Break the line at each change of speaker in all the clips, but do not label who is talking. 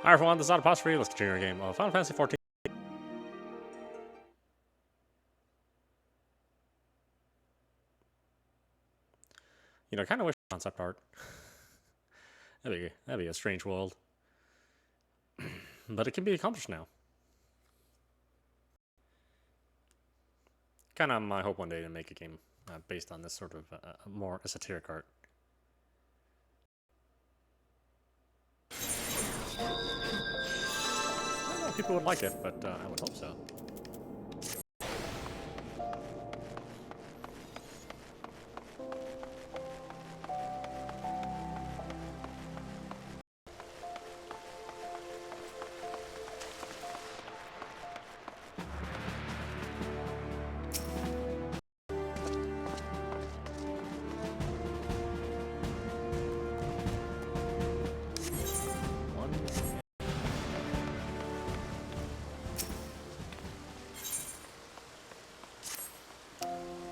Hi everyone, this is audap. Let's continue our game of Final Fantasy XIV. You know, I kind of wish concept art. that'd be a strange world. But it can be accomplished now. Kind of my hope one day to make a game based on this sort of more esoteric art. I don't know if people would like it, but I would hope so.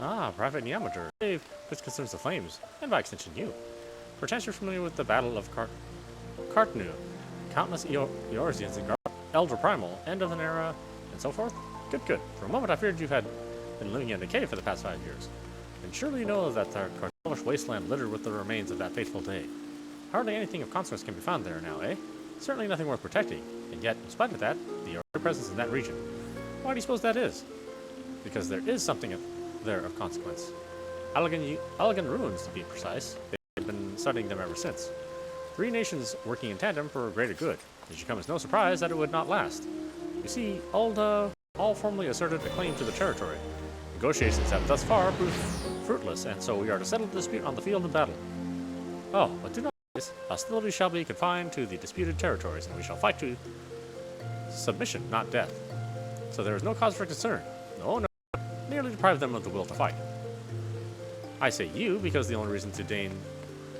Ah, Private Neometer. This concerns the flames, and by extension you. Perchance you're familiar with the Battle of Cartnu. Countless Eorzeans and Elder Primal, end of an era, and so forth? Good, good. For a moment I feared you had been living in decay for the past 5 years. And surely you know that the Cartelish wasteland littered with the remains of that fateful day. Hardly anything of consequence can be found there now, eh? Certainly nothing worth protecting, and yet, in spite of that, the Eorzean presence in that region. Why do you suppose that is? Because there is something there of consequence. Elegant ruins, to be precise. They've been studying them ever since. 3 nations working in tandem for a greater good. It should come as no surprise that it would not last. You see, all formally asserted a claim to the territory. Negotiations have thus far proved fruitless, and so we are to settle the dispute on the field of battle. Oh, but do not worry. Hostilities shall be confined to the disputed territories, and we shall fight to submission, not death. So there is no cause for concern. No. Nearly deprive them of the will to fight. I say you because the only reason to deign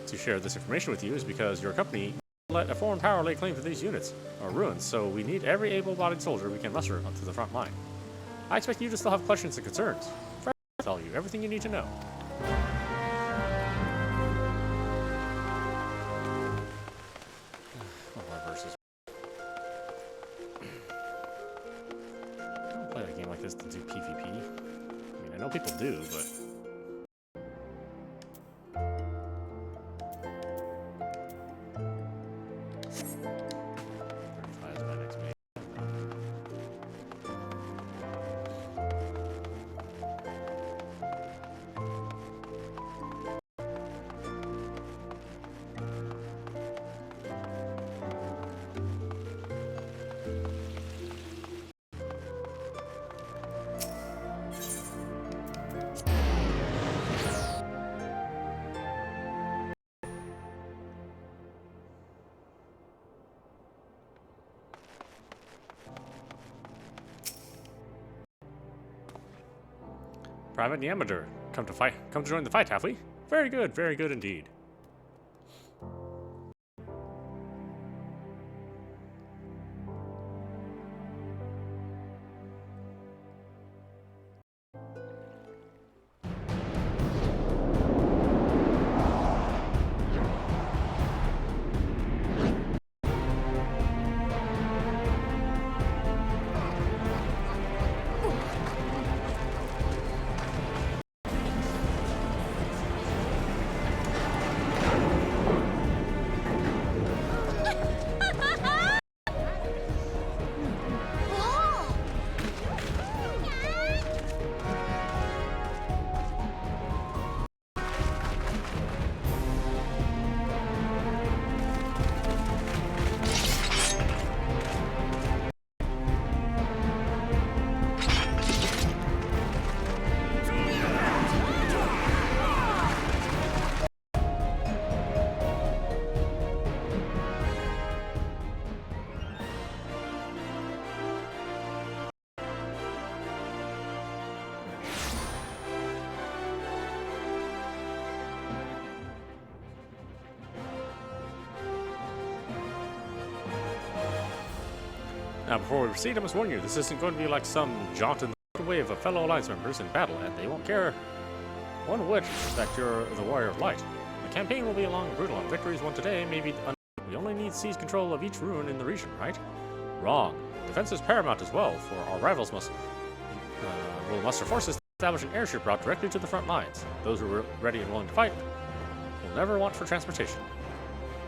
to share this information with you is because your company let a foreign power lay claim to these units, or ruins, so we need every able-bodied soldier we can muster onto the front line. I expect you to still have questions and concerns. Fred will tell you everything you need to know. Versus. I don't play a game like this to do PvP. I mean, I know people do, but... Private Neometer, come to join the fight, have we? Very good indeed. Now, before we proceed, I must warn you, this isn't going to be like some jaunt in the way of a fellow Alliance members in battle, and they won't care one whit that you're the Warrior of Light. The campaign will be long and brutal, and victories won today may be We only need to seize control of each ruin in the region, right? Wrong. Defense is paramount as well, for our rivals will muster forces to establish an airship route directly to the front lines. Those who are ready and willing to fight will never want for transportation.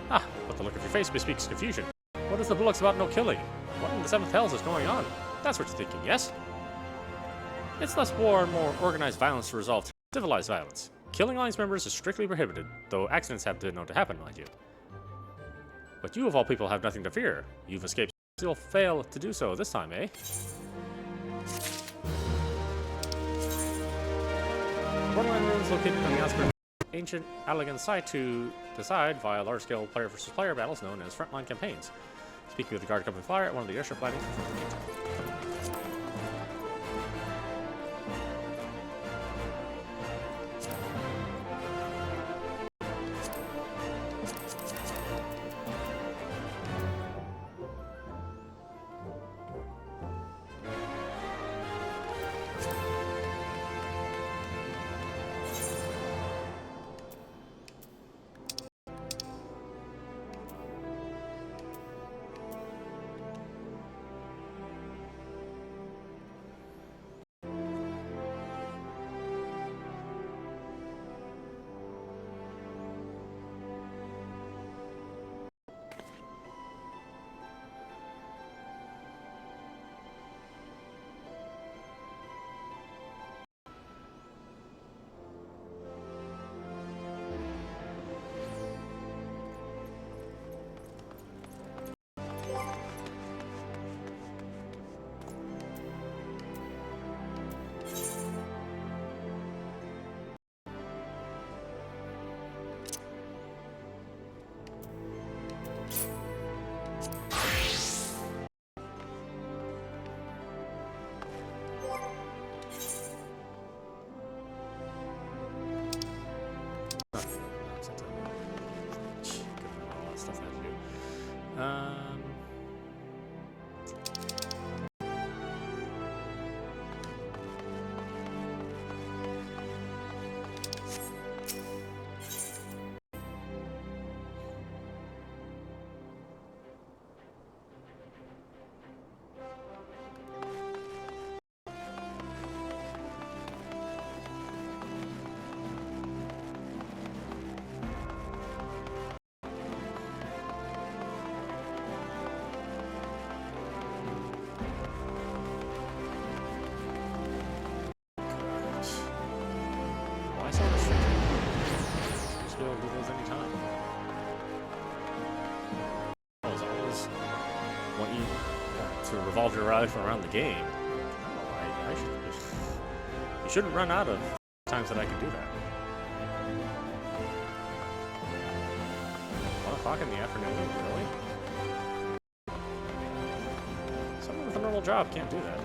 Ah, but the look of your face bespeaks confusion. What is the bullocks about no killing? What in the seventh hells is going on? That's what you're thinking, yes? It's less war and more organized violence to resolve civilized violence. Killing Alliance members is strictly prohibited, though accidents have been known to happen, mind you. But you of all people have nothing to fear. You've escaped, still fail to do so this time, eh? Borderline ruins located on the outskirts of ancient Allegan site to decide via large-scale player versus player battles known as frontline campaigns. Speaking with the guard company flyer at one of the airship landings before the meantime. So restricted. Just be able to do those anytime. As always, want you to revolve your life around the game. I don't know why I should. You shouldn't run out of times that I can do that. 1 o'clock in the afternoon, really? Someone with a normal job can't do that.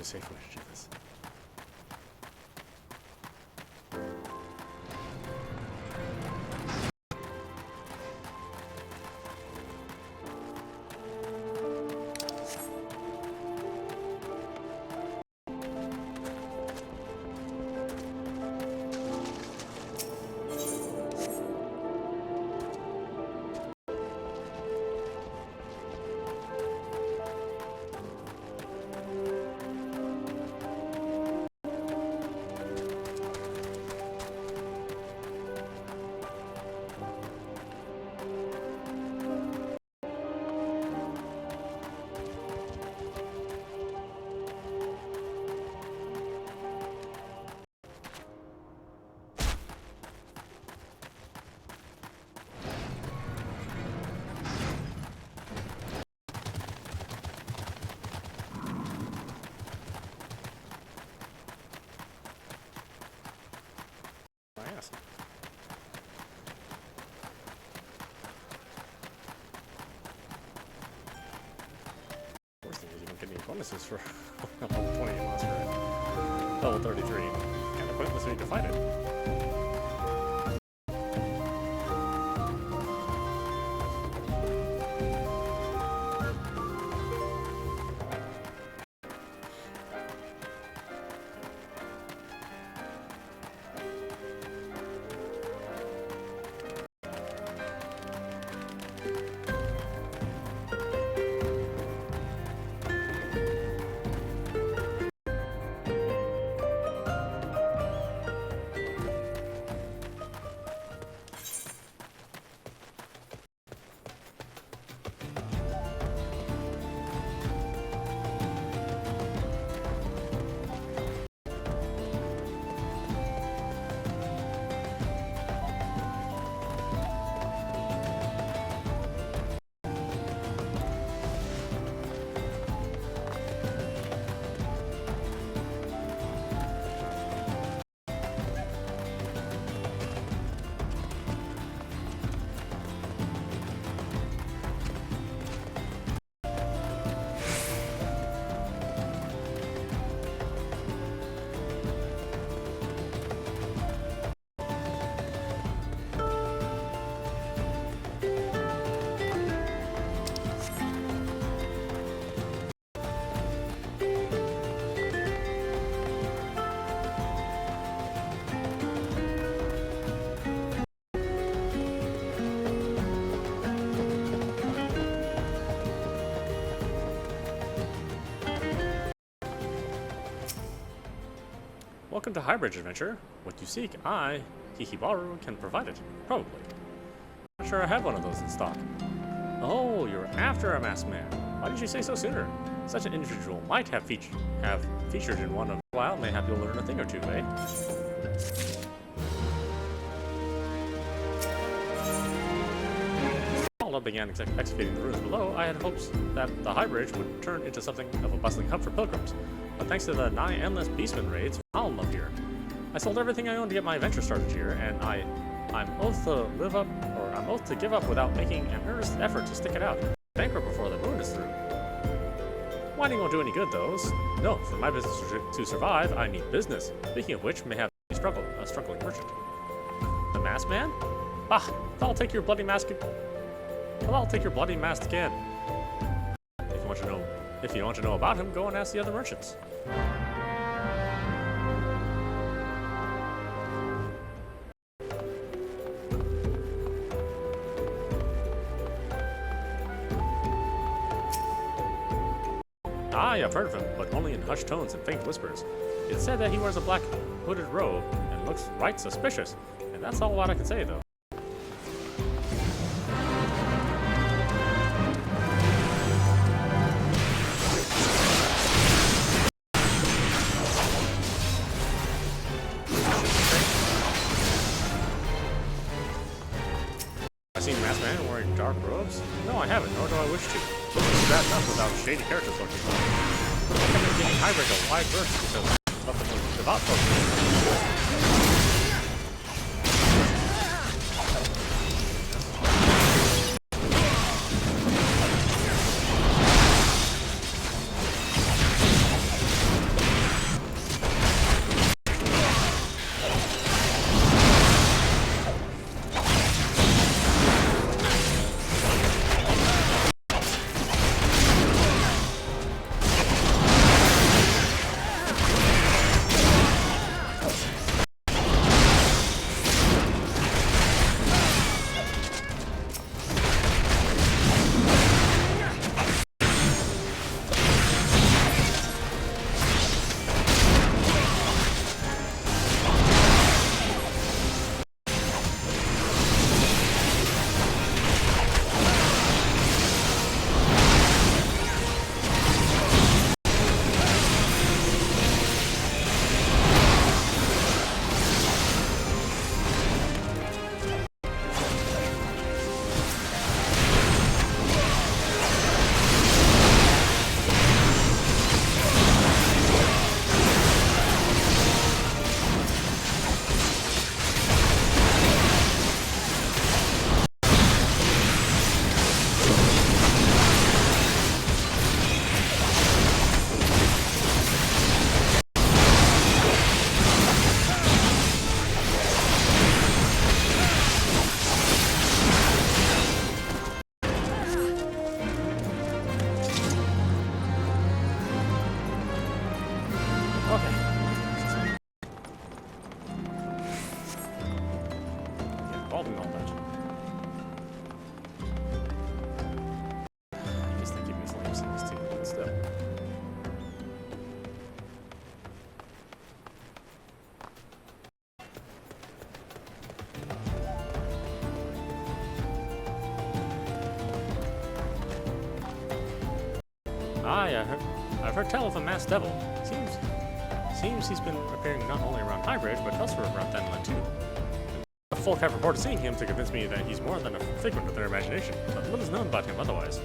a safe way to do this. Worst thing is you don't get any bonuses for level 20 monster at level 33. Kinda pointless way to fight it. Welcome to Highbridge Adventure. What you seek, I, Kikibaru, can provide it. Probably. Not sure I have one of those in stock. Oh, you're after a masked man. Why didn't you say so sooner? Such an individual might have featured in one of a while. Mayhap you'll learn a thing or two, eh? While I began excavating the ruins below, I had hopes that the Highbridge would turn into something of a bustling hub for pilgrims. But thanks to the nigh endless beastman raids, I'm up here. I sold everything I owned to get my adventure started here, and I'm oath to give up without making an earnest effort to stick it out. Bankrupt before the moon is through. Whining won't do any good, though. No, for my business to survive, I need business. Speaking of which, may have a struggling merchant. The masked man? Ah, I'll take your bloody mask. I'll take your bloody mask again. If you want to know about him, go and ask the other merchants. I've heard of him, but only in hushed tones and faint whispers. It's said that he wears a black hooded robe and looks right suspicious, and that's all what I can say, though. I've seen masked man wearing dark robes? No, I haven't, nor do I wish to. It's bad enough without shady characters looking for me. I think I'm giving Highbridge a wide berth because of the devout folks. Aye, I've heard tell of a masked devil. Seems he's been appearing not only around Highbridge, but elsewhere around Thanalan too. The folk have reported seeing him to convince me that he's more than a figment of their imagination, but little is known about him otherwise.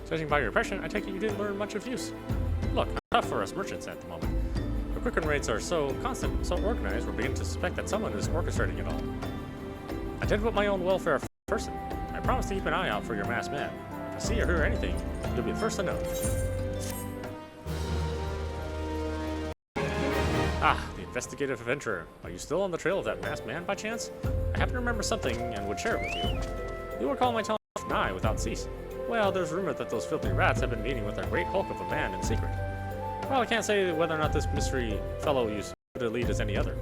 Judging by your impression, I take it you didn't learn much of use. Look, tough for us merchants at the moment. The quicken rates are so constant, so organized, we're beginning to suspect that someone is orchestrating it all. I tend to put my own welfare first. I promise to keep an eye out for your masked man. If I see or hear anything, you'll be the first to know. Ah, the investigative adventurer. Are you still on the trail of that masked man by chance? I happen to remember something and would share it with you. You recall my telling nigh without cease. Well, there's rumor that those filthy rats have been meeting with a great hulk of a man in secret. Well, I can't say whether or not this mystery fellow you to lead as any other.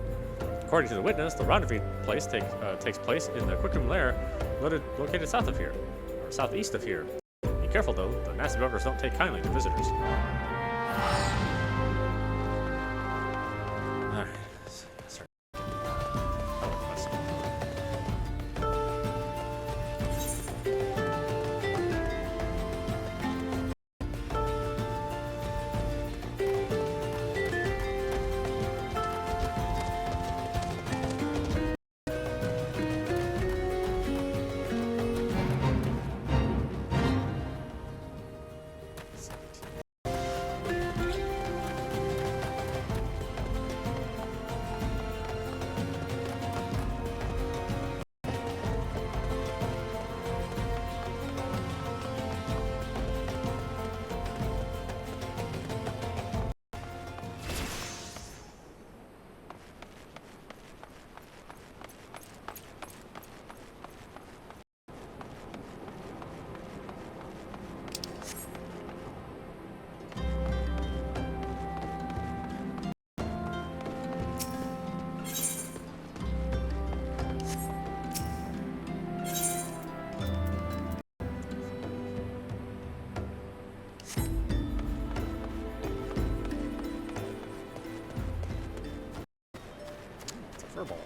According to the witness, the rendezvous place takes place in the Quickham Lair, located south of here, or southeast of here. Be careful though; the nasty buggers don't take kindly to visitors. All right. Furball.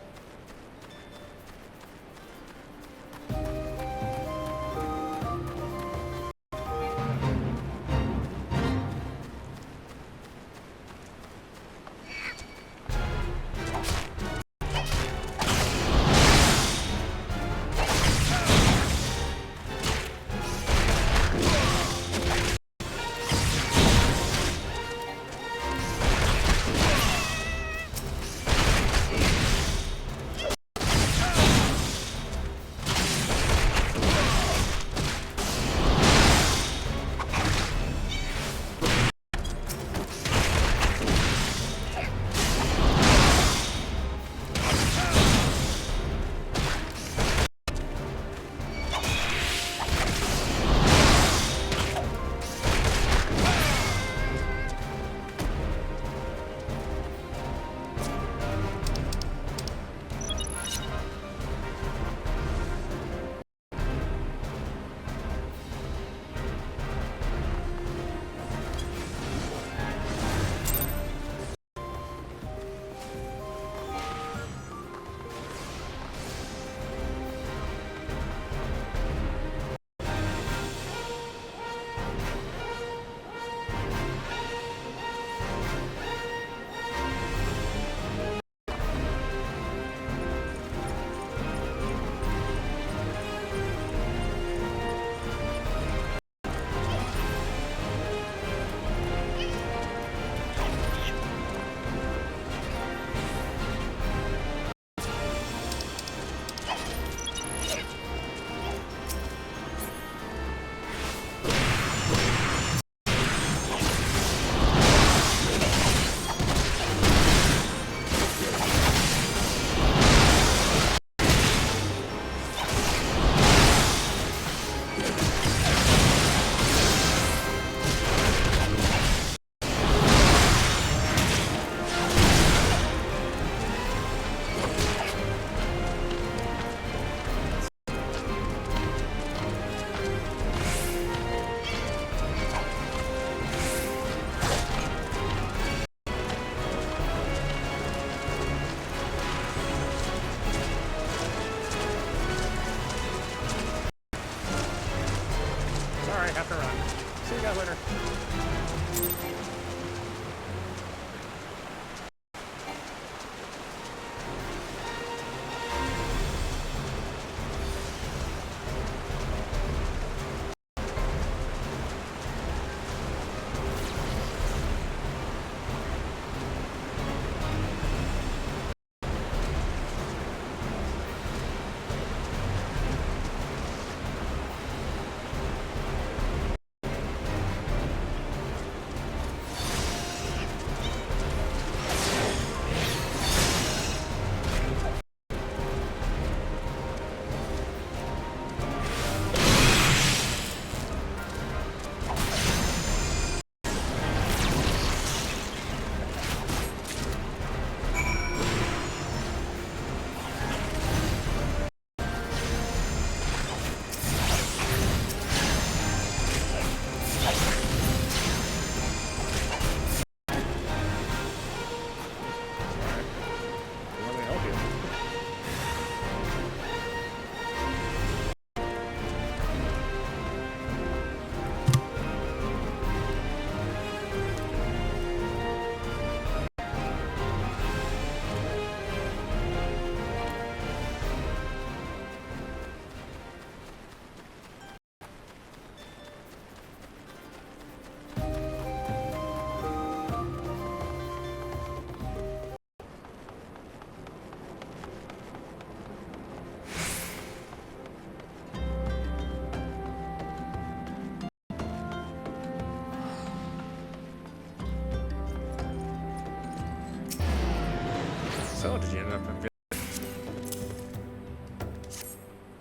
So, did you end up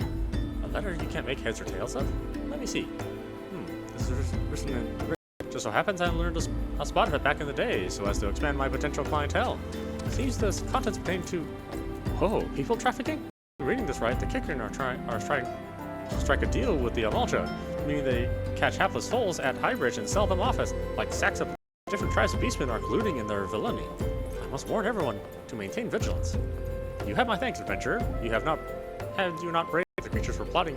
in a letter you can't make heads or tails of? Let me see. This is written in... Just so happens I learned a spot of it back in the day, so as to expand my potential clientele. Seems the contents pertain to... Oh, people trafficking? Reading this right, the Kickern are trying to strike a deal with the Amalja, meaning they catch hapless souls at Highbridge and sell them off as like sacks of... Different tribes of beastmen are colluding in their villainy. I must warn everyone to maintain vigilance. You have my thanks, adventurer. Had you not braved the creatures were plotting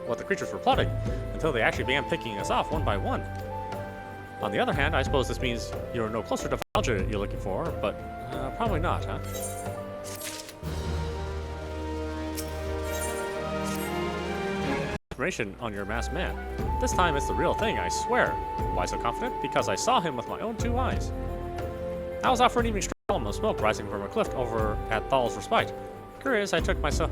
what the creatures were plotting until they actually began picking us off one by one. On the other hand, I suppose this means you're no closer to Valja you're looking for, but probably not, huh? Information on your masked man. This time it's the real thing, I swear. Why so confident? Because I saw him with my own 2 eyes. I was out for an evening stroll of smoke rising from a cliff over at Thal's Respite. Curious, I took myself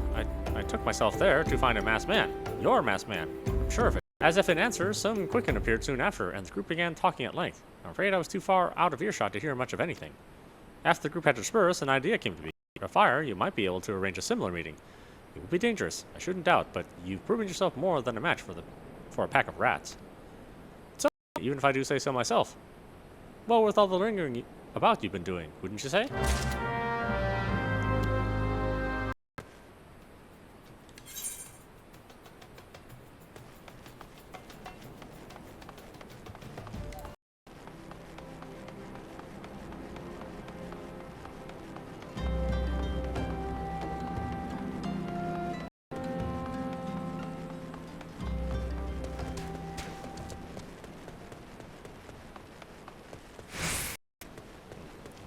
there to find a masked man. Your masked man. I'm sure of it. As if in answer, some Quicken appeared soon after, and the group began talking at length. I'm afraid I was too far out of earshot to hear much of anything. After the group had dispersed, an idea came to me. At a fire, you might be able to arrange a similar meeting. It will be dangerous, I shouldn't doubt, but you've proven yourself more than a match for a pack of rats. So, even if I do say so myself. Well, with all the lingering about you've been doing, wouldn't you say?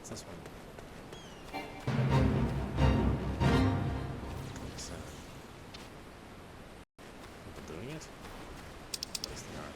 This one. So, doing it? Place the art.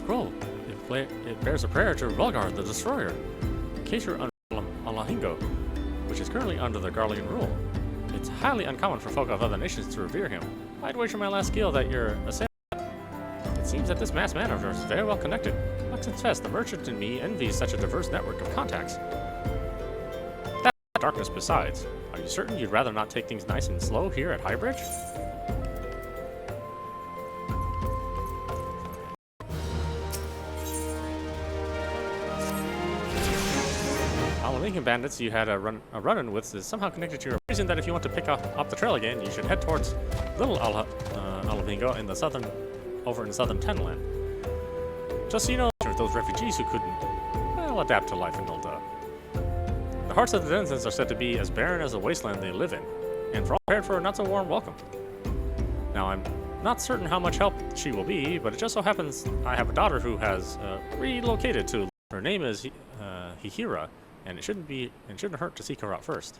scroll. It bears a prayer to Volgar the Destroyer. In case you're under Alahingo, which is currently under the Garlean rule. It's highly uncommon for folk of other nations to revere him. I'd wager my last skill that you're a sailor. It seems that this masked man of yours is very well connected. Must confess, the merchant in me envies such a diverse network of contacts. That darkness besides. Are you certain you'd rather not take things nice and slow here at Highbridge? Lincoln bandits you had a run-in with is somehow connected to your reason that if you want to pick up the trail again, you should head towards Little Alavingo in the southern Tenland. Just so you know, those refugees who couldn't, well, adapt to life in Nilda. The hearts of the denizens are said to be as barren as the wasteland they live in, and for all prepared for a not-so-warm welcome. Now, I'm not certain how much help she will be, but it just so happens I have a daughter who has relocated to. Her name is Hihira, and it shouldn't hurt to seek her out first.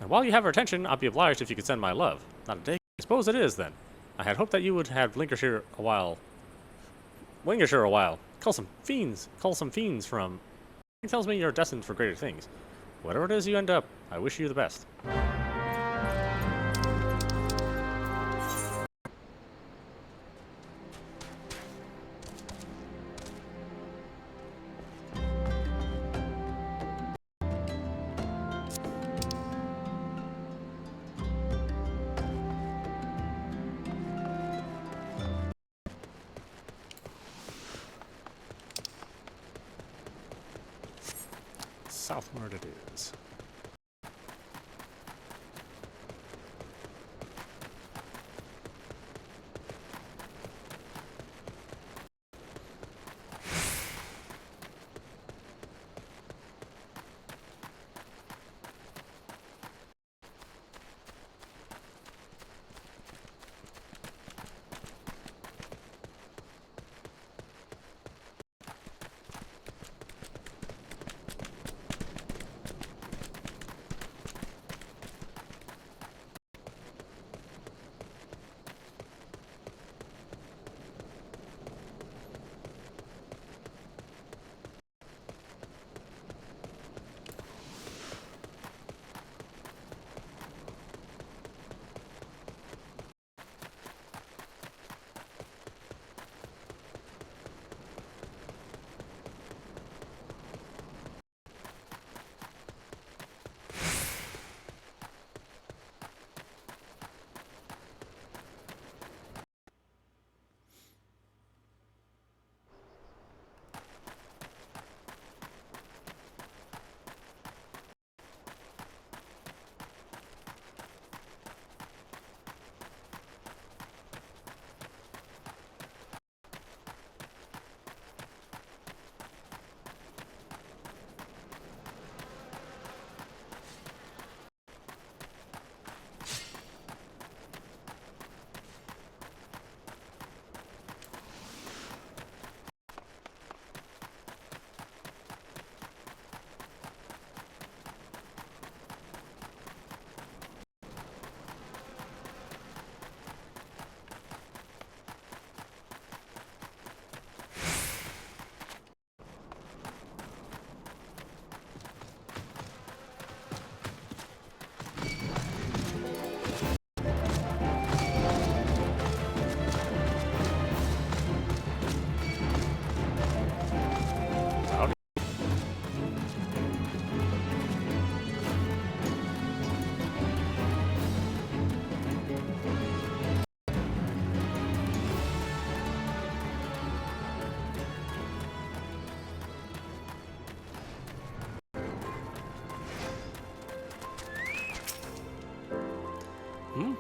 And while you have her attention, I'll be obliged if you could send my love. Not a day. I suppose it is, then. I had hoped that you would have Lingershire a while. Call some fiends from. He tells me you're destined for greater things. Whatever it is you end up, I wish you the best. Southward it is.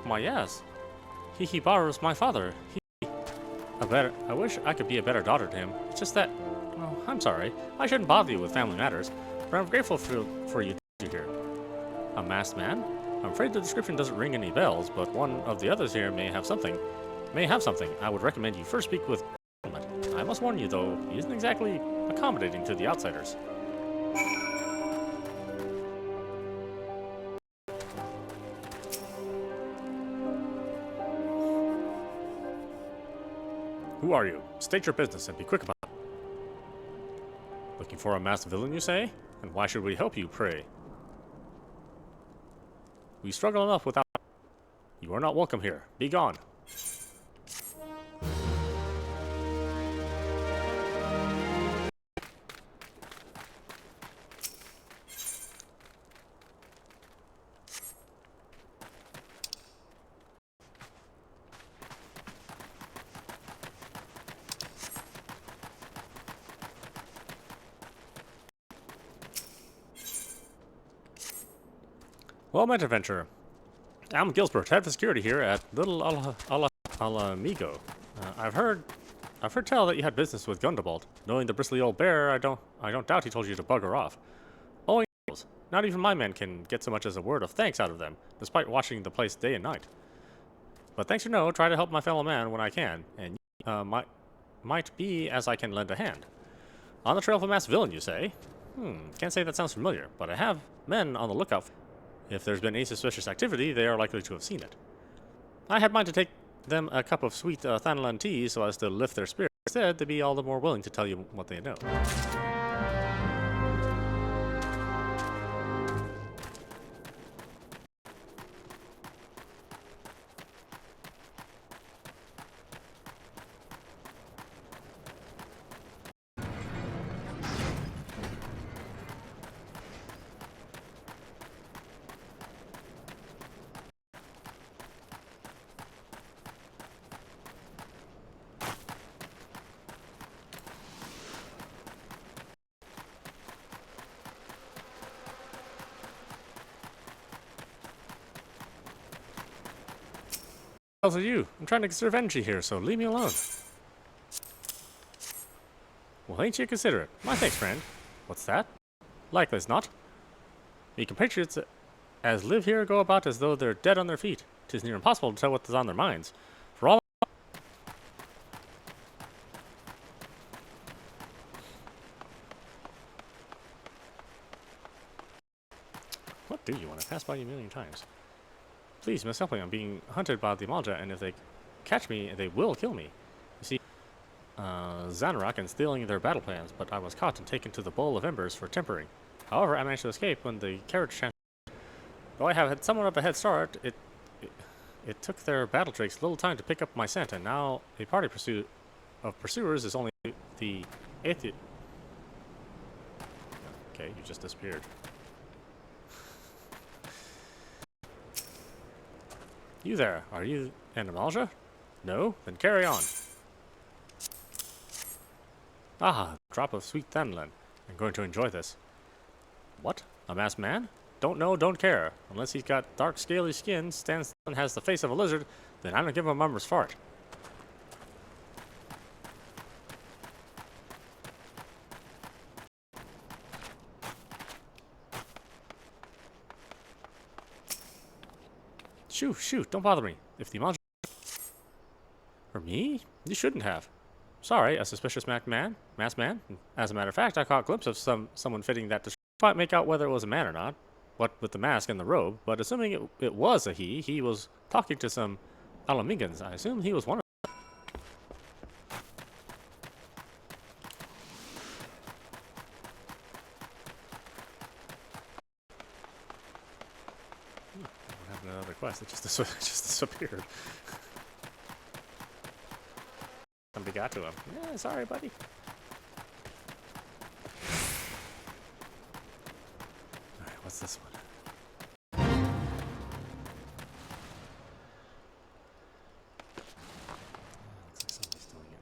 Why, yes. Hihibaru's my father. I wish I could be a better daughter to him. It's just that... Oh, I'm sorry. I shouldn't bother you with family matters, but I'm grateful for you here. A masked man? I'm afraid the description doesn't ring any bells, but one of the others here may have something. I would recommend you first speak with... I must warn you, though, he isn't exactly accommodating to the outsiders. Who are you? State your business and be quick about it. Looking for a masked villain, you say? And why should we help you, pray? We struggle enough without... You are not welcome here. Be gone. Well met, adventurer. I'm Gilsbert, head of security here at Little Alamigo. I've heard tell that you had business with Gundabald. Knowing the bristly old bear, I don't doubt he told you to bugger off. Oh, not even my men can get so much as a word of thanks out of them, despite watching the place day and night. But thanks or no, try to help my fellow man when I can, and might be as I can lend a hand. On the trail of a masked villain, you say? Can't say that sounds familiar, but I have men on the lookout. If there's been any suspicious activity, they are likely to have seen it. I had mind to take them a cup of sweet Thanalan tea so as to lift their spirits. Instead, they'd be all the more willing to tell you what they know. What are you? I'm trying to conserve energy here, so leave me alone. Well, ain't you considerate? My thanks, friend. What's that? Likely as not. Me compatriots as live here go about as though they're dead on their feet. 'Tis near impossible to tell what is on their minds. For all What do you want? I passed by you a million times. Please, Miss Helping, I'm being hunted by the Malja, and if they catch me, they will kill me. You see, Xanarak and stealing their battle plans, but I was caught and taken to the Bowl of Embers for tempering. However, I managed to escape when the carriage Though I have had somewhat of a head start, it took their battle drakes little time to pick up my scent, and now a party of pursuers is only the atheist. Okay, you just disappeared. You there, are you an Amalja? No? Then carry on. Ah, drop of sweet Thanalan. I'm going to enjoy this. What? A masked man? Don't know, don't care. Unless he's got dark, scaly skin, stands and has the face of a lizard, then I don't give a mummer's fart. Shoot, don't bother me. If the Amalja... For me? You shouldn't have. Sorry, a suspicious masked man. As a matter of fact, I caught a glimpse of someone fitting that description. I can't make out whether it was a man or not, what with the mask and the robe, but assuming it was a he was talking to some Alamigans. I assume he was one of them. What happened to another quest? It just disappeared. Somebody got to him. Yeah, sorry, buddy. Alright, what's this one? Looks like somebody's doing it.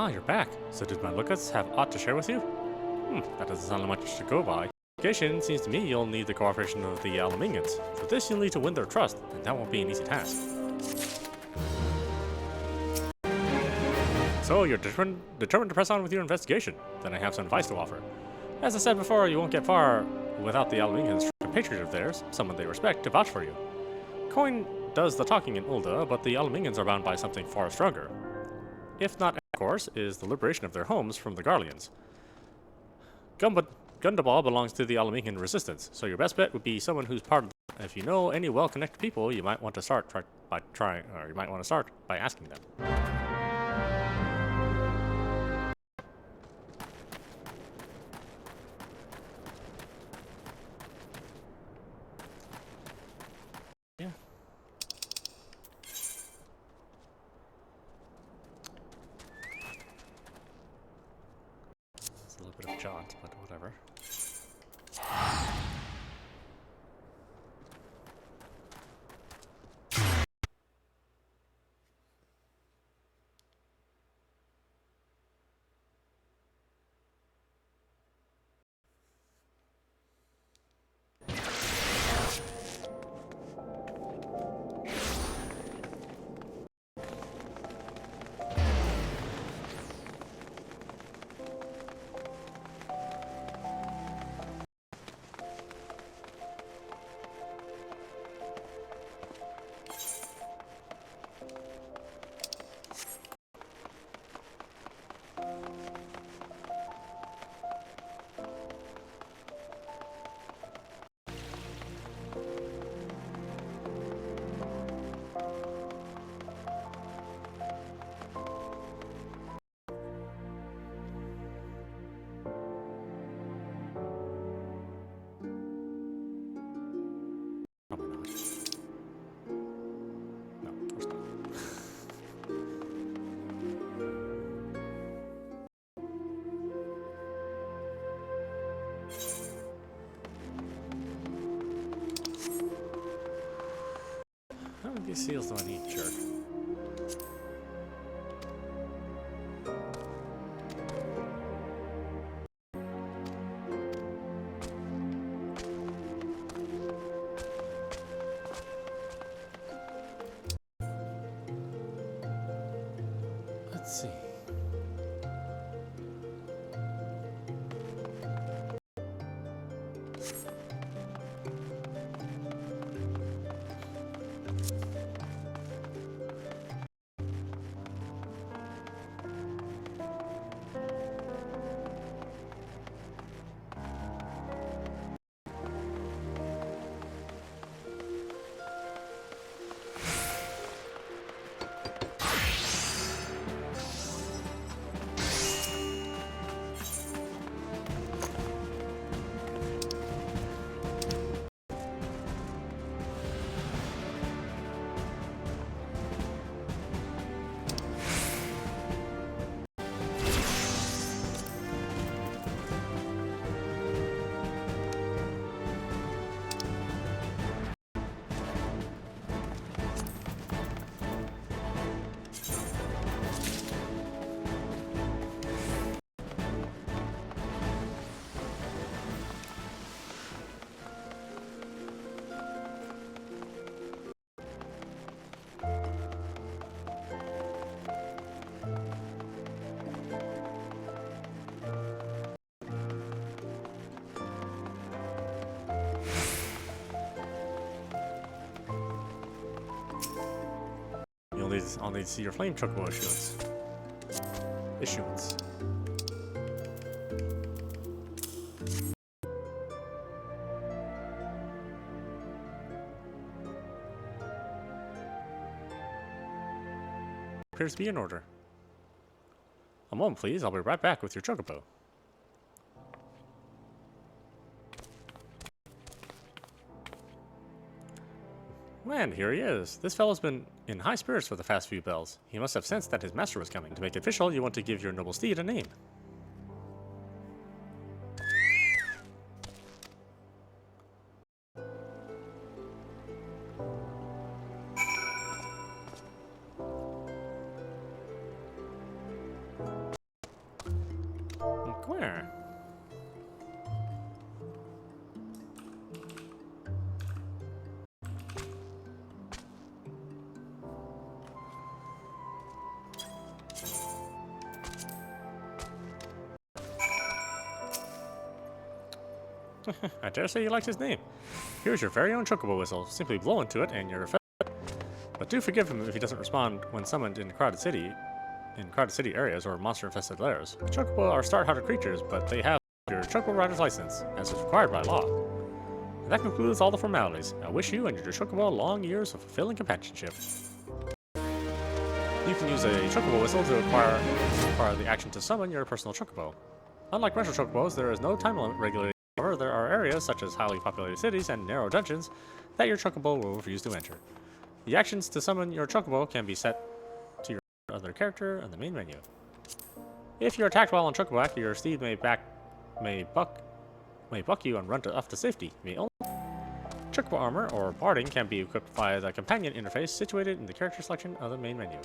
Ah, you're back. So did my lookouts have aught to share with you? That doesn't sound like much to go by. Investigation seems to me you'll need the cooperation of the Alamingans. For this, you'll need to win their trust, and that won't be an easy task. So you're determined to press on with your investigation. Then I have some advice to offer. As I said before, you won't get far without the Alamingans' compatriot of theirs, someone they respect, to vouch for you. Coin does the talking in Ulda, but the Alamingans are bound by something far stronger. If not, of course, is the liberation of their homes from the Garleans. Gundabal belongs to the Alamingan resistance, so your best bet would be someone who's part of them. If you know any well-connected people, you might want to start by asking them. Yeah. It's a little bit of jaunt, but whatever. Probably not. No, of course not. How many seals do I need, jerk? Let's see. I'll need to see your flame chocobo issuance. Appears to be in order. A moment, please. I'll be right back with your chocobo. Man, here he is. This fellow's been in high spirits for the past few bells. He must have sensed that his master was coming. To make it official, you want to give your noble steed a name. Yeah. I dare say he likes his name. Here's your very own chocobo whistle. Simply blow into it and you're fed. But do forgive him if he doesn't respond when summoned in crowded city areas or monster-infested lairs. Chocobo are star-hearted creatures, but they have your Chocobo Rider's license, as is required by law. And that concludes all the formalities. I wish you and your Chocobo long years of fulfilling companionship. You can use a Chocobo whistle to acquire the action to summon your personal Chocobo. Unlike rental Chocobos, there is no time limit regulated. However, there are areas such as highly populated cities and narrow dungeons that your Chocobo will refuse to enter. The actions to summon your Chocobo can be set to your other character on the main menu. If you're attacked while on Chocobo Act, your steed may buck you and run off to safety. Chocobo armor or barding can be equipped via the companion interface situated in the character selection of the main menu.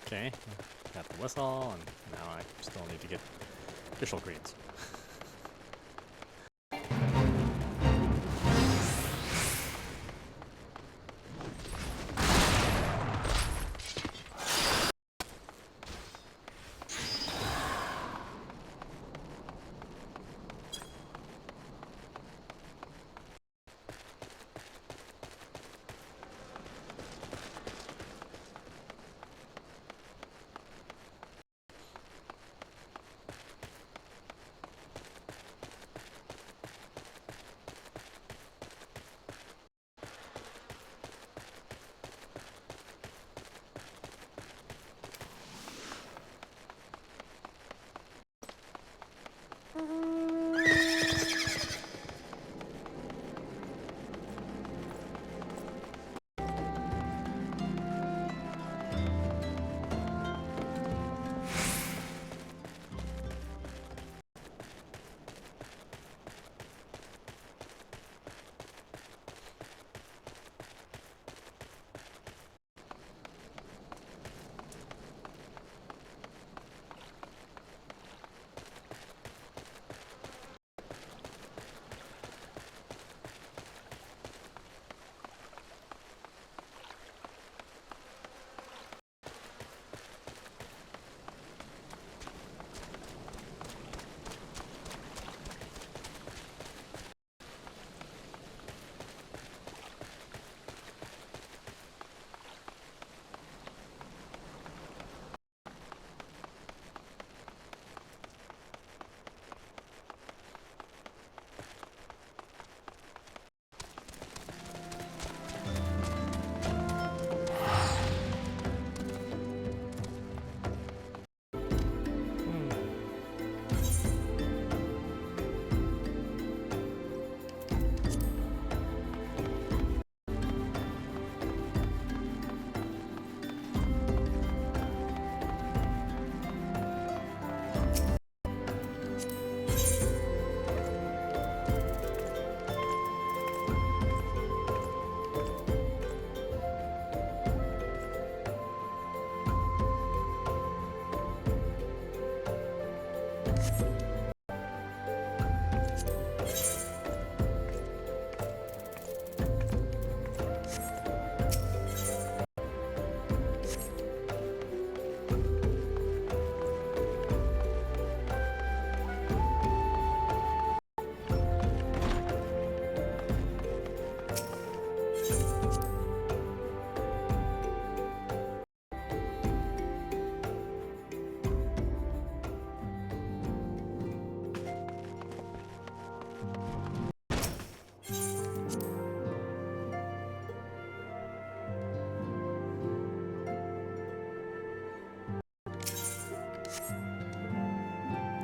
Okay, got the whistle, and now I still need to get official greens.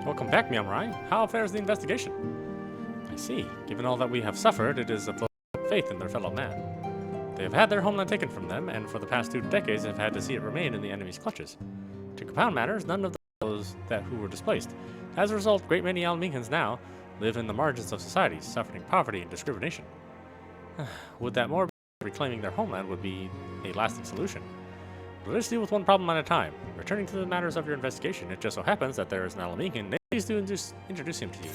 Welcome back, Miamurai. How fares the investigation? I see. Given all that we have suffered, it is a blow of faith in their fellow man. They have had their homeland taken from them, and for the past 2 decades have had to see it remain in the enemy's clutches. To compound matters, none of those who were displaced. As a result, a great many Alaminkans now live in the margins of society, suffering poverty and discrimination. Would that more reclaiming their homeland would be a lasting solution? Let us deal with one problem at a time. Returning to the matters of your investigation, it just so happens that there is an Alaminkan. Please do introduce him to you.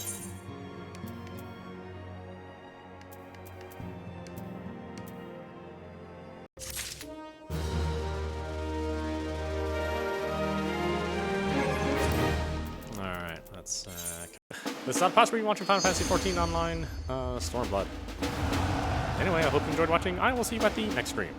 Alright, let's this is not possible. You watching Final Fantasy 14 Online Stormblood. Anyway, I hope you enjoyed watching. I will see you at the next stream.